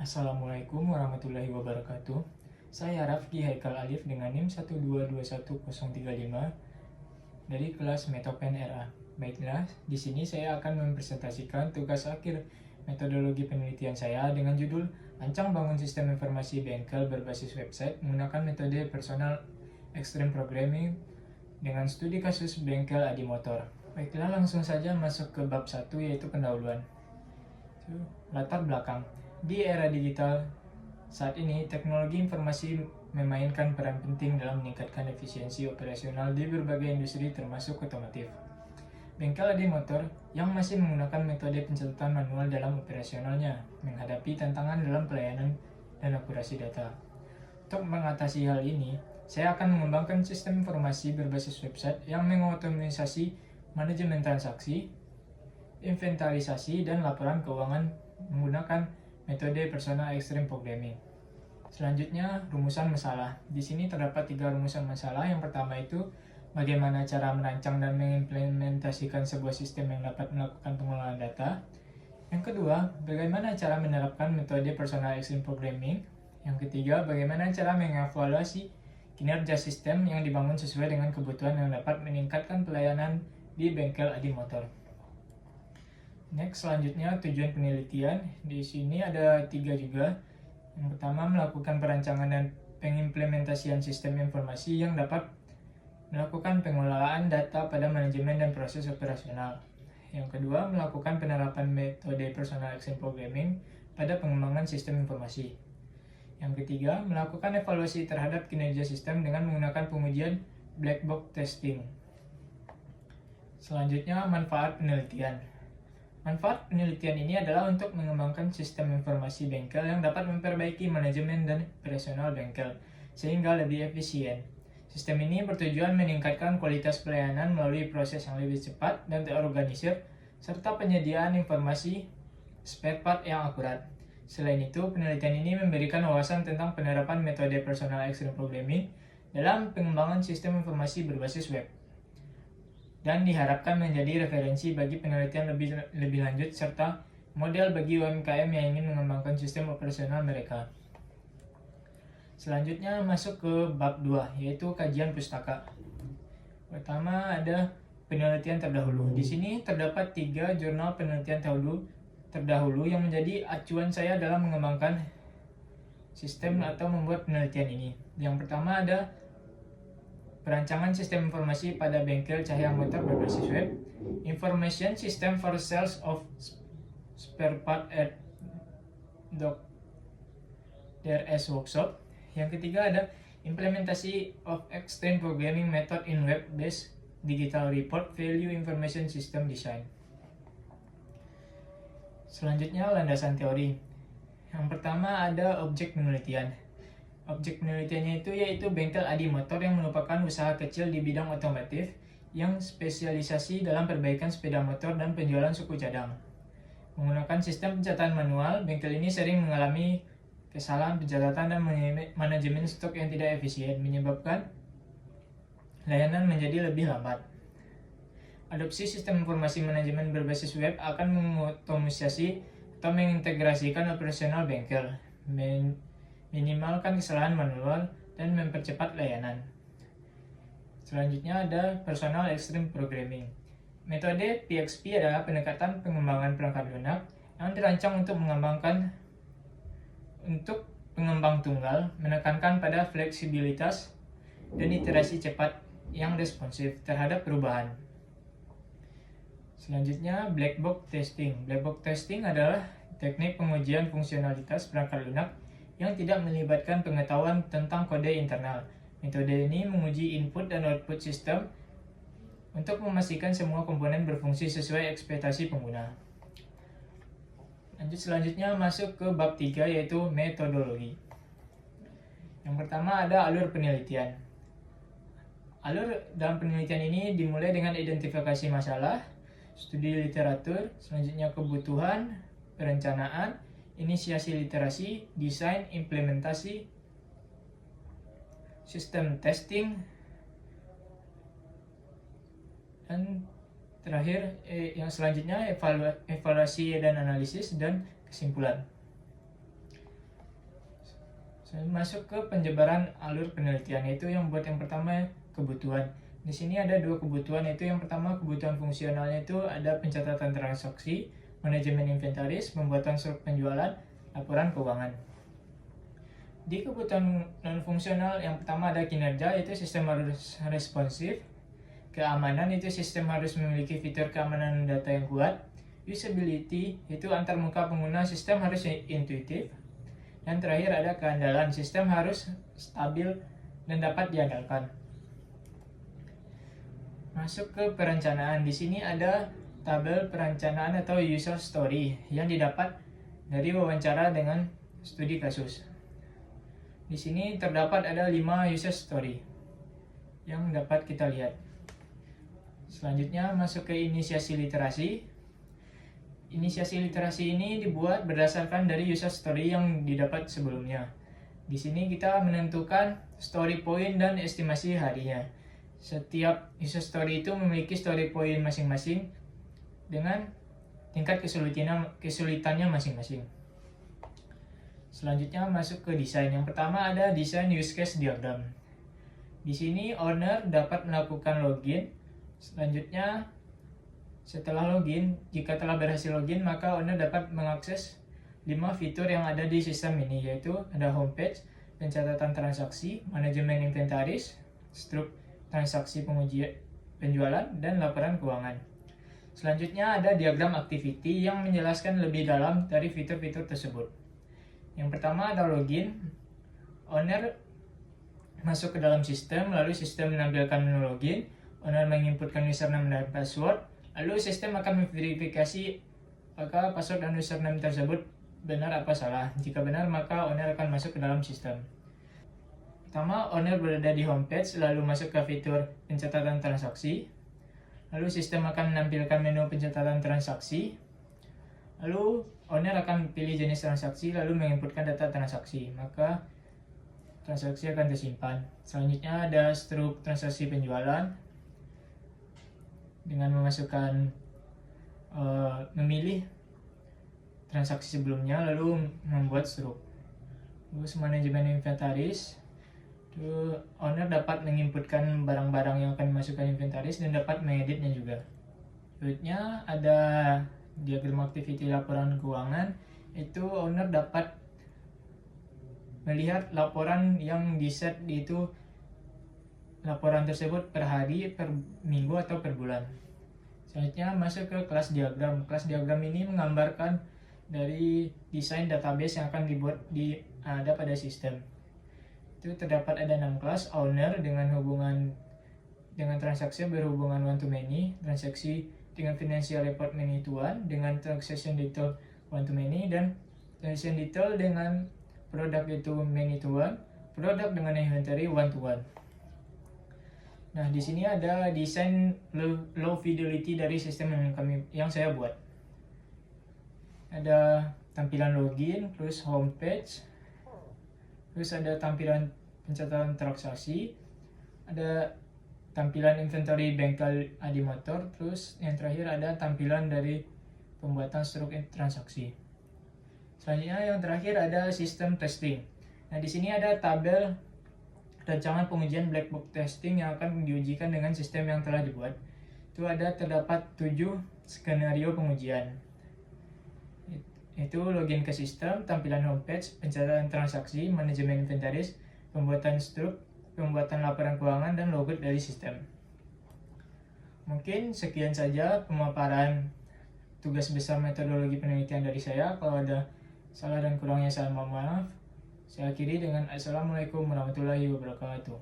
Assalamualaikum warahmatullahi wabarakatuh. Saya Rafki Haikal Alif dengan NIM 1221035 dari kelas Metopen RA. Baiklah, di sini saya akan mempresentasikan tugas akhir metodologi penelitian saya dengan judul Ancang Bangun Sistem Informasi Bengkel Berbasis Website menggunakan metode Personal Extreme Programming dengan studi kasus bengkel Adi Motor. Baiklah, langsung saja masuk ke bab 1 yaitu pendahuluan. Latar belakang. Di era digital saat ini, teknologi informasi memainkan peran penting dalam meningkatkan efisiensi operasional di berbagai industri termasuk otomotif. Bengkel Adi Motor yang masih menggunakan metode pencatatan manual dalam operasionalnya menghadapi tantangan dalam pelayanan dan akurasi data. Untuk mengatasi hal ini, saya akan mengembangkan sistem informasi berbasis website yang mengotomisasi manajemen transaksi, inventarisasi, dan laporan keuangan menggunakan metode Personal Extreme Programming. Selanjutnya, rumusan masalah. Di sini terdapat 3 rumusan masalah. Yang pertama itu bagaimana cara merancang dan mengimplementasikan sebuah sistem yang dapat melakukan pengelolaan data. Yang kedua, bagaimana cara menerapkan metode Personal Extreme Programming. Yang ketiga, bagaimana cara mengevaluasi kinerja sistem yang dibangun sesuai dengan kebutuhan yang dapat meningkatkan pelayanan di bengkel Adi Motor. Next, selanjutnya tujuan penelitian. Di sini ada 3 juga. Yang pertama, melakukan perancangan dan pengimplementasian sistem informasi yang dapat melakukan pengelolaan data pada manajemen dan proses operasional. Yang kedua, melakukan penerapan metode Personal Extreme Programming pada pengembangan sistem informasi. Yang ketiga, melakukan evaluasi terhadap kinerja sistem dengan menggunakan pengujian black box testing. Selanjutnya, manfaat penelitian. Manfaat penelitian ini adalah untuk mengembangkan sistem informasi bengkel yang dapat memperbaiki manajemen dan operasional bengkel sehingga lebih efisien. Sistem ini bertujuan meningkatkan kualitas pelayanan melalui proses yang lebih cepat dan terorganisir serta penyediaan informasi spare part yang akurat. Selain itu, penelitian ini memberikan wawasan tentang penerapan metode Personal Extreme Programming dalam pengembangan sistem informasi berbasis web, dan diharapkan menjadi referensi bagi penelitian lebih lanjut serta model bagi UMKM yang ingin mengembangkan sistem operasional mereka. Selanjutnya masuk ke bab 2, yaitu kajian pustaka. Pertama ada penelitian terdahulu. Di sini terdapat 3 jurnal penelitian terdahulu yang menjadi acuan saya dalam mengembangkan sistem atau membuat penelitian ini. Yang pertama ada Perancangan Sistem Informasi pada Bengkel Cahaya Motor Berbasis Web, Information System for Sales of Spare Part at DRS Workshop. Yang ketiga ada Implementasi of Extreme Programming Method in Web-Based Digital Report Value Information System Design. Selanjutnya, landasan teori. Yang pertama ada objek penelitian. Objek penelitiannya yaitu bengkel Adi Motor yang merupakan usaha kecil di bidang otomotif yang spesialisasi dalam perbaikan sepeda motor dan penjualan suku cadang. Menggunakan sistem pencatatan manual, bengkel ini sering mengalami kesalahan pencatatan dan manajemen stok yang tidak efisien, menyebabkan layanan menjadi lebih lambat. Adopsi sistem informasi manajemen berbasis web akan mengotomisasi atau mengintegrasikan operasional bengkel, minimalkan kesalahan manual, dan mempercepat layanan. Selanjutnya ada Personal Extreme Programming. Metode PXP adalah pendekatan pengembangan perangkat lunak yang dirancang untuk pengembang tunggal, menekankan pada fleksibilitas dan iterasi cepat yang responsif terhadap perubahan. Selanjutnya, Black Box Testing. Black Box Testing adalah teknik pengujian fungsionalitas perangkat lunak yang tidak melibatkan pengetahuan tentang kode internal. Metode ini menguji input dan output sistem untuk memastikan semua komponen berfungsi sesuai ekspektasi pengguna. Selanjutnya masuk ke bab 3, yaitu metodologi. Yang pertama ada alur penelitian. Alur dalam penelitian ini dimulai dengan identifikasi masalah, studi literatur, selanjutnya kebutuhan, perencanaan, inisiasi literasi, desain, implementasi, sistem testing, dan terakhir yang selanjutnya evaluasi dan analisis dan kesimpulan. Masuk ke penjabaran alur penelitian, yaitu yang buat yang pertama kebutuhan. Di sini ada dua kebutuhan, yaitu yang pertama kebutuhan fungsionalnya itu ada pencatatan transaksi, manajemen inventaris, pembuatan struk penjualan, laporan keuangan. Di kebutuhan non-fungsional yang pertama ada kinerja, yaitu sistem harus responsif, keamanan itu sistem harus memiliki fitur keamanan data yang kuat, usability itu antar muka pengguna sistem harus intuitif, dan terakhir ada keandalan, sistem harus stabil dan dapat diandalkan. Masuk ke perencanaan, di sini ada tabel perencanaan atau user story yang didapat dari wawancara dengan studi kasus. Di sini terdapat ada 5 user story yang dapat kita lihat. Selanjutnya masuk ke inisiasi literasi. Inisiasi literasi ini dibuat berdasarkan dari user story yang didapat sebelumnya. Di sini kita menentukan story point dan estimasi harinya. Setiap user story itu memiliki story point masing-masing dengan tingkat kesulitannya masing-masing. Selanjutnya masuk ke desain. Yang pertama ada desain use case diagram. Di sini owner dapat melakukan login. Selanjutnya setelah login, jika telah berhasil login, maka owner dapat mengakses 5 fitur yang ada di sistem ini, yaitu ada homepage, pencatatan transaksi, manajemen inventaris, struk transaksi penjualan, dan laporan keuangan. Selanjutnya ada diagram activity yang menjelaskan lebih dalam dari fitur-fitur tersebut. Yang pertama ada login. Owner masuk ke dalam sistem, lalu sistem menampilkan menu login. Owner menginputkan username dan password. Lalu sistem akan memverifikasi apakah password dan username tersebut benar apa salah. Jika benar, maka owner akan masuk ke dalam sistem. Pertama, owner berada di homepage, lalu masuk ke fitur pencatatan transaksi. Lalu sistem akan menampilkan menu pencatatan transaksi. Lalu owner akan pilih jenis transaksi, lalu menginputkan data transaksi. Maka transaksi akan tersimpan. Selanjutnya ada struk transaksi penjualan. Dengan memasukkan memilih transaksi sebelumnya lalu membuat struk. Terus manajemen inventaris, itu owner dapat menginputkan barang-barang yang akan dimasukkan inventaris dan dapat mengeditnya juga. Berikutnya ada diagram activity laporan keuangan, itu owner dapat melihat laporan yang diset itu laporan tersebut per hari, per minggu, atau per bulan. Selanjutnya masuk ke kelas diagram. Kelas diagram ini menggambarkan dari desain database yang akan ada pada sistem. Itu terdapat ada 6 kelas. Owner dengan transaksi berhubungan one to many, transaksi dengan financial report many to one, dengan transaction detail one to many, dan transaction detail dengan produk itu many to one, produk dengan inventory one to one. Nah, di sini ada desain low fidelity dari sistem yang saya buat. Ada tampilan login, terus homepage, terus ada tampilan pencatatan transaksi, ada tampilan inventory bengkel Adi Motor, terus yang terakhir ada tampilan dari pembuatan struk transaksi. Selanjutnya yang terakhir ada sistem testing. Nah, di sini ada tabel rancangan pengujian black box testing yang akan diujikan dengan sistem yang telah dibuat. Itu terdapat 7 skenario pengujian. Itu login ke sistem, tampilan homepage, pencatatan transaksi, manajemen inventaris, pembuatan struk, pembuatan laporan keuangan, dan logout dari sistem. Mungkin sekian saja pemaparan tugas besar metodologi penelitian dari saya. Kalau ada salah dan kurangnya saya mohon maaf. Saya akhiri dengan Assalamualaikum warahmatullahi wabarakatuh.